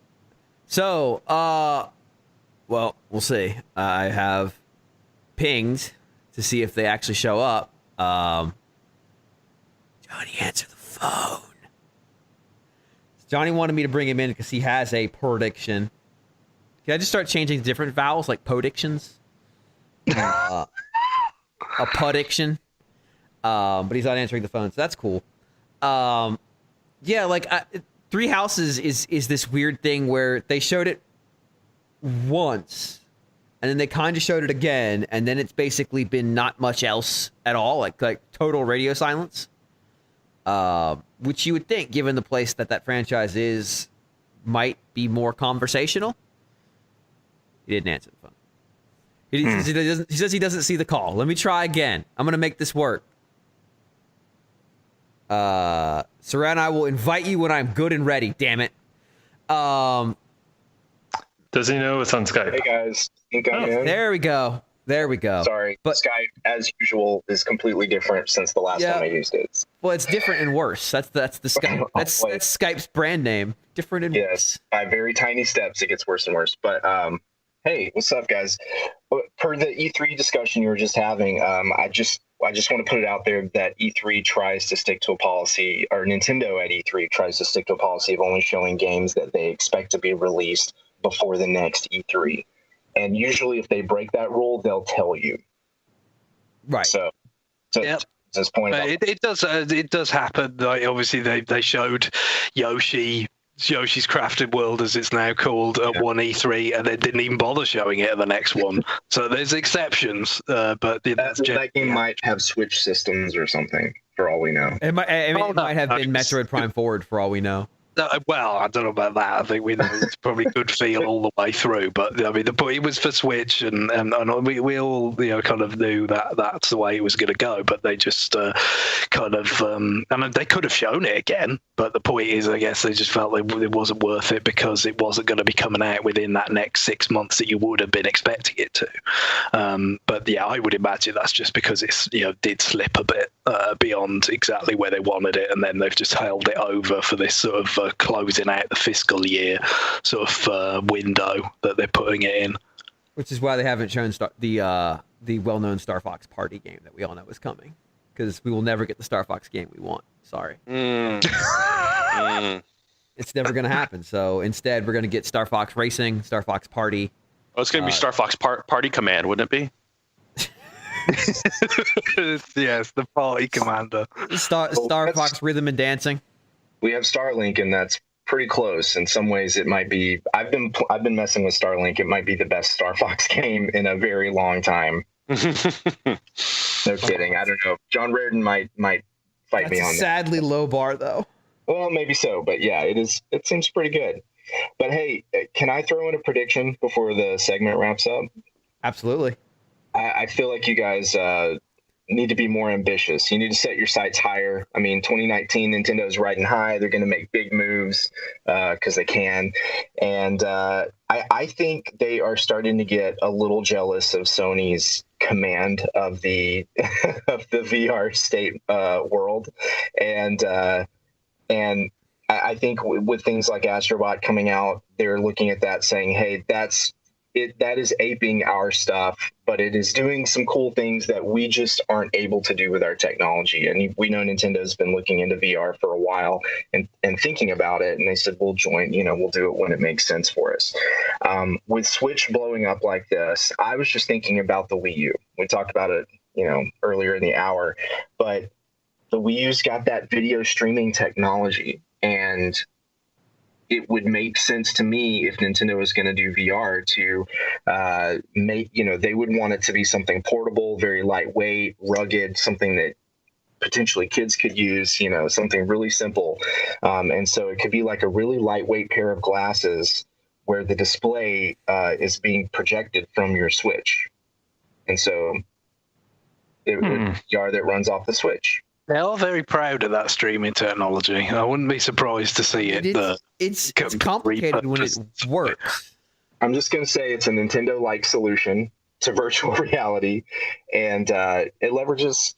So well, we'll see. I have pinged to see if they actually show up. Johnny, answer the phone. Johnny wanted me to bring him in because he has a prediction. Can I just start changing different vowels like podictions? A prediction. But he's not answering the phone, so that's cool. Three Houses is this weird thing where they showed it once, and then they kind of showed it again, and then it's basically been not much else at all, like total radio silence. Which you would think, given the place that franchise is, might be more conversational. He didn't answer the phone. He says he doesn't see the call. Let me try again. I'm going to make this work. Saran, I will invite you when I'm good and ready, damn it. Does he know it's on Skype? Hey, guys. Think I'm in? There we go. Sorry, but Skype, as usual, is completely different since the last time I used it. Well, it's different and worse. That's the Skype. That's Skype's brand name. Different and worse. By very tiny steps, it gets worse and worse. But hey, what's up, guys? per the E3 discussion you were just having, I just want to put it out there that E3 tries to stick to a policy, or Nintendo at E3 tries to stick to a policy of only showing games that they expect to be released before the next E3. And usually if they break that rule, they'll tell you. Right. So Yep. this point it does happen. Like, obviously they showed Yoshi's Crafted World, as it's now called, at one E3, and they didn't even bother showing it at the next one. So there's exceptions, but that game might have Switch systems or something, for all we know. It might have been Metroid Prime Forward, for all we know. Well, I don't know about that. I think we know it's probably good feel all the way through. But I mean, the point was for Switch, and we all kind of knew that that's the way it was going to go. But they just kind of and they could have shown it again. But the point is, I guess they just felt it wasn't worth it because it wasn't going to be coming out within that next 6 months that you would have been expecting it to. But yeah, I would imagine that's just because it's did slip a bit beyond exactly where they wanted it, and then they've just held it over for this sort of closing out the fiscal year sort of window that they're putting it in. Which is why they haven't shown the well-known Star Fox Party game that we all know is coming, because we will never get the Star Fox game we want. Sorry. It's never going to happen. So instead, we're going to get Star Fox Racing, Star Fox Party. Oh, it's going to be Star Fox Party Command, wouldn't it be? Yes, the Party Commander. Star Fox Rhythm and Dancing. We have Starlink, and that's pretty close. In some ways, it might be. I've been messing with Starlink. It might be the best Star Fox game in a very long time. No kidding. I don't know. John Reardon might fight me on that. Sadly low bar, though. Well, maybe so, but yeah, it is. It seems pretty good. But hey, can I throw in a prediction before the segment wraps up? Absolutely. I feel like you guys need to be more ambitious. You need to set your sights higher. I mean, 2019, Nintendo's riding high. They're going to make big moves because they can. And I think they are starting to get a little jealous of Sony's command of the of the VR state world. And I think with things like Astrobot coming out, they're looking at that saying, hey, that is aping our stuff, but it is doing some cool things that we just aren't able to do with our technology. And we know Nintendo's been looking into VR for a while and thinking about it. And they said, we'll join, we'll do it when it makes sense for us. With Switch blowing up like this, I was just thinking about the Wii U. We talked about it, earlier in the hour, but the Wii U's got that video streaming technology, and it would make sense to me if Nintendo was going to do VR to make, they would want it to be something portable, very lightweight, rugged, something that potentially kids could use, something really simple. And so it could be like a really lightweight pair of glasses where the display is being projected from your Switch. And so it would be VR that runs off the Switch. They are very proud of that streaming technology. I wouldn't be surprised to see it. It's complicated when it works. I'm just going to say it's a Nintendo-like solution to virtual reality, and it leverages,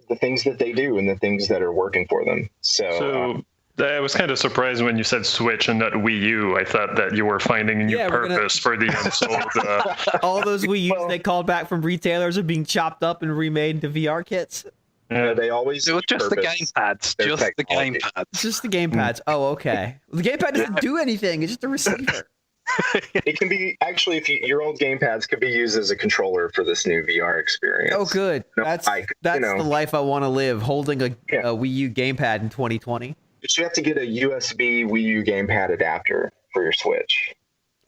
the things that they do and the things that are working for them. So I was kind of surprised when you said Switch and not Wii U. I thought that you were finding a new purpose for the unsold. All those Wii U's they called back from retailers are being chopped up and remade into VR kits. Yeah, they always just the gamepads. Just the gamepads. Just the gamepads. Oh, okay. The gamepad doesn't do anything. It's just a receiver. It can be actually, your old gamepads could be used as a controller for this new VR experience. Oh, good. That's the life I want to live. Holding a Wii U gamepad in 2020. But you have to get a USB Wii U gamepad adapter for your Switch.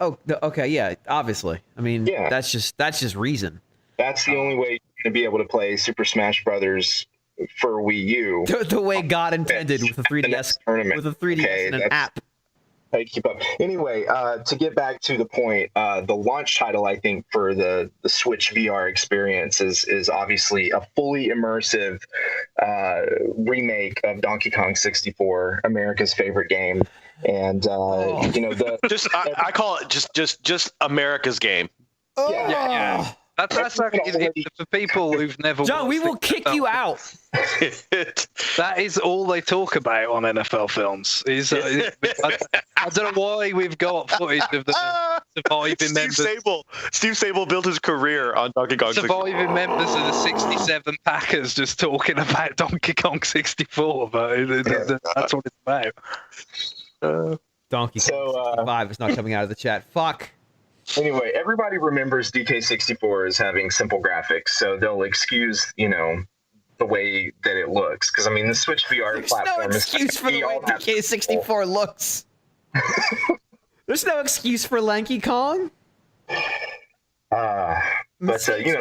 Oh, okay. Yeah. Obviously. I mean, that's just reason. That's the only way you're going to be able to play Super Smash Brothers for Wii U. The way God intended with a 3DS and an app. I keep up. Anyway, to get back to the point, the launch title, I think, for the Switch VR experience is obviously a fully immersive remake of Donkey Kong 64, America's favorite game. And I call it just America's game. Oh. Yeah. That's like, for people who've never John, we will watched kick NFL you out. That is all they talk about on NFL films. I don't know why we've got footage of the surviving members. Steve Sable built his career on Donkey Kong 64. Surviving members of the '67 Packers just talking about Donkey Kong 64, but that's what it's about. Donkey Kong 65 is not coming out of the chat. Fuck. Anyway, everybody remembers DK64 as having simple graphics, so they'll excuse, the way that it looks. Because, I mean, the Switch VR platform There's no excuse for the way DK64 looks. There's no excuse for Lanky Kong. But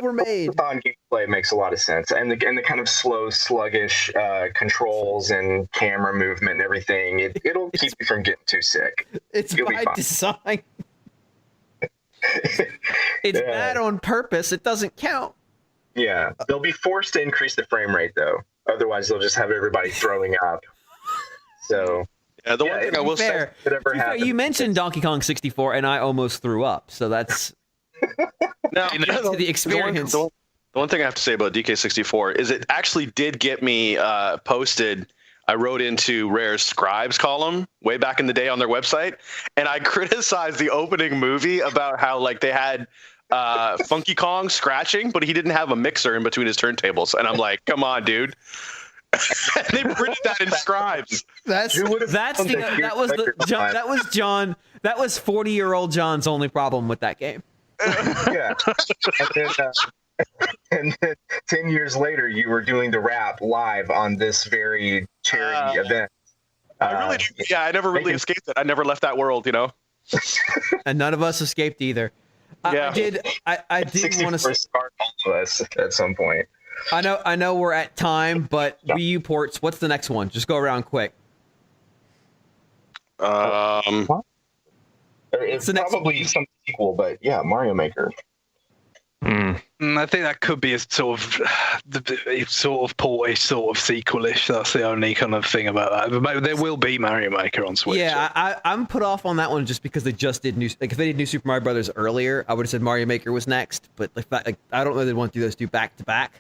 were made. On gameplay makes a lot of sense, and the kind of slow, sluggish controls and camera movement and everything. It'll keep you from getting too sick. It's by design. It's bad on purpose. It doesn't count. Yeah, they'll be forced to increase the frame rate though. Otherwise, they'll just have everybody throwing up. So. Yeah, the one thing I will say, you mentioned Donkey Kong 64, and I almost threw up. So that's the experience. The one thing I have to say about DK64 is it actually did get me posted. I wrote into Rare's Scribes column way back in the day on their website, and I criticized the opening movie about how they had Funky Kong scratching, but he didn't have a mixer in between his turntables. And I'm like, come on, dude. They printed that in Scribes. That was 40-year-old John's only problem with that game. Yeah. And then 10 years later, you were doing the rap live on this very charity event. I never really escaped it. I never left that world, And none of us escaped either. Yeah. I did want to start all of us at some point. I know we're at time, but Wii U ports, what's the next one? Just go around quick. It's probably some sequel, but yeah, Mario Maker. I think that could be a sort of portish, sort of sequelish. That's the only kind of thing about that. But there will be Mario Maker on Switch. Yeah, I'm put off on that one just because they just did if they did New Super Mario Brothers earlier, I would have said Mario Maker was next. But I don't know they'd want to do those two back to back.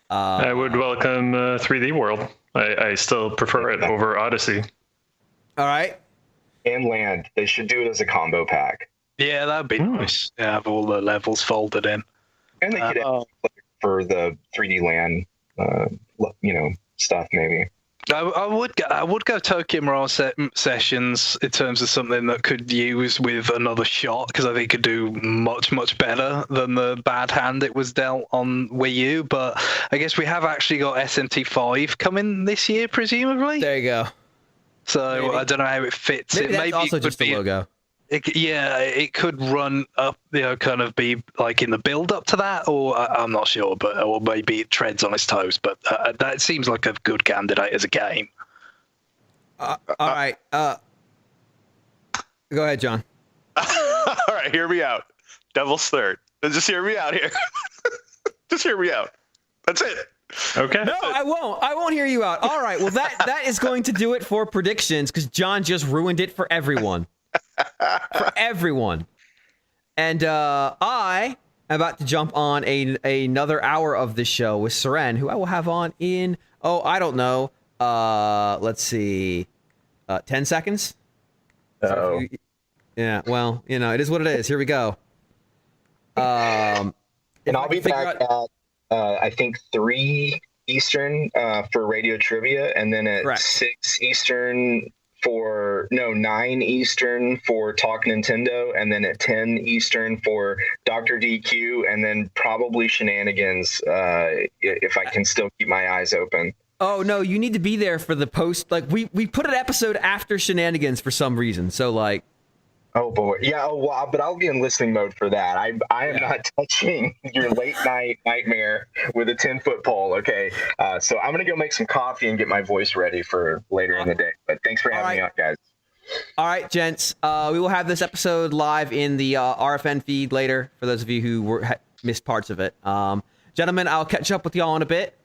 I would welcome 3D World. I still prefer it over Odyssey. All right. And Land. They should do it as a combo pack. Yeah, that'd be nice. Yeah, have all the levels folded in. And they could for the 3D Land, stuff maybe. I would go Tokyo Mirage Sessions in terms of something that could use with another shot, because I think it could do much better than the bad hand it was dealt on Wii U. But I guess we have actually got SMT5 coming this year, presumably. There you go. So maybe. I don't know how it fits. Maybe that's also just the logo. It could run up, kind of be like in the build up to that, or I'm not sure, or maybe it treads on its toes. But that seems like a good candidate as a game. All right. Go ahead, John. All right, hear me out. Devil's Third. Just hear me out here. Just hear me out. That's it. Okay. No, I won't. I won't hear you out. All right. Well, that is going to do it for predictions, because John just ruined it for everyone. For everyone. And I am about to jump on another hour of this show with Seren, who I will have on in, I don't know. Let's see. 10 seconds? Uh-oh. Yeah, well, it is what it is. Here we go. And I'll be back at, I think, 3 Eastern for Radio Trivia, and then at 6 Eastern 9 Eastern for Talk Nintendo, and then at 10 Eastern for Dr. DQ, and then probably Shenanigans if I can still keep my eyes open. Oh, no, you need to be there for the post. We put an episode after Shenanigans for some reason, so Oh boy, yeah. Oh wow, but I'll be in listening mode for that. I am not touching your late night nightmare with a 10-foot pole. Okay, so I'm gonna go make some coffee and get my voice ready for later in the day. But thanks for having me on, guys. All right, gents. We will have this episode live in the RFN feed later for those of you who missed parts of it. Gentlemen, I'll catch up with y'all in a bit.